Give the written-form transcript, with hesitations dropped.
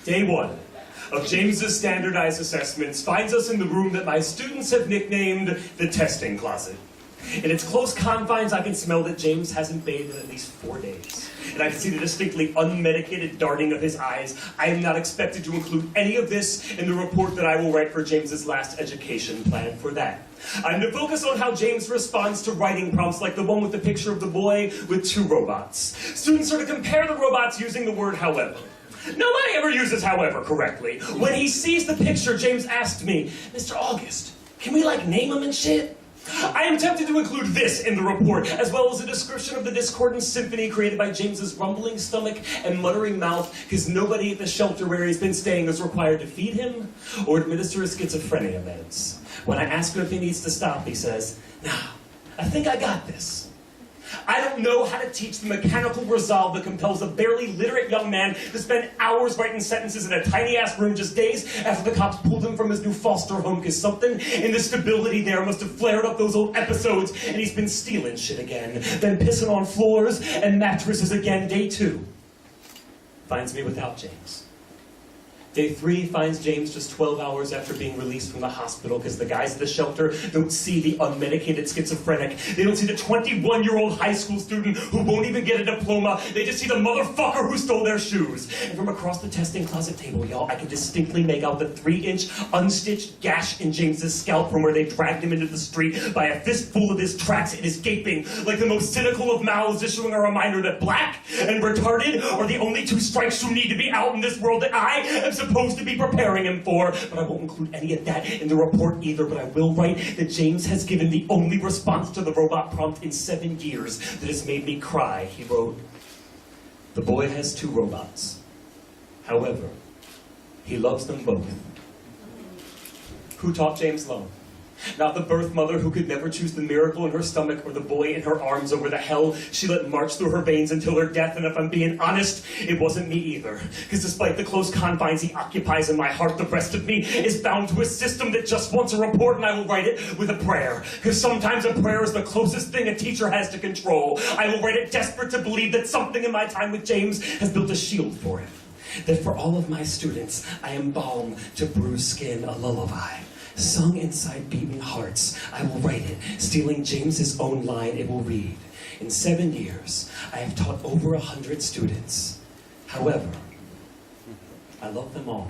Day 1 of James's standardized assessments finds us in the room that my students have nicknamed the testing closet. In its close confines, I can smell that James hasn't bathed in at least 4 days. And I can see the distinctly unmedicated darting of his eyes. I am not expected to include any of this in the report that I will write for James's last education plan for that. I'm to focus on how James responds to writing prompts like the one with the picture of the boy with 2 robots. Students are to compare the robots using the word however. Nobody ever uses however correctly. When he sees the picture, James asked me, Mr. August, can we name him and shit? I am tempted to include this in the report, as well as a description of the discordant symphony created by James's rumbling stomach and muttering mouth, because nobody at the shelter where he's been staying is required to feed him or administer his schizophrenia meds. When I ask him if he needs to stop, he says, "Nah, I think I got this." I don't know how to teach the mechanical resolve that compels a barely literate young man to spend hours writing sentences in a tiny-ass room just days after the cops pulled him from his new foster home, because something in the stability there must have flared up those old episodes, and he's been stealing shit again, then pissing on floors and mattresses again. Day 2 finds me without James. Day 3 finds James just 12 hours after being released from the hospital, because the guys at the shelter don't see the unmedicated schizophrenic. They don't see the 21-year-old high school student who won't even get a diploma. They just see the motherfucker who stole their shoes. And from across the testing closet table, y'all, I can distinctly make out the 3-inch unstitched gash in James's scalp from where they dragged him into the street by a fistful of his tracks. It is gaping like the most cynical of mouths, issuing a reminder that black and retarded are the only 2 strikes who need to be out in this world that I am supposed to be preparing him for. But I won't include any of that in the report either, but I will write that James has given the only response to the robot prompt in 7 years that has made me cry. He wrote, "The boy has 2 robots. However, he loves them both." Who taught James love? Not the birth mother who could never choose the miracle in her stomach or the boy in her arms over the hell she let march through her veins until her death. And if I'm being honest, it wasn't me either. Because despite the close confines he occupies in my heart, the rest of me is bound to a system that just wants a report, and I will write it with a prayer. Because sometimes a prayer is the closest thing a teacher has to control. I will write it desperate to believe that something in my time with James has built a shield for him. That for all of my students, I am balm to bruised skin, a lullaby. Sung inside beating hearts, I will write it, stealing James's own line. It will read, "In 7 years, I have taught over 100 students. However, I love them all."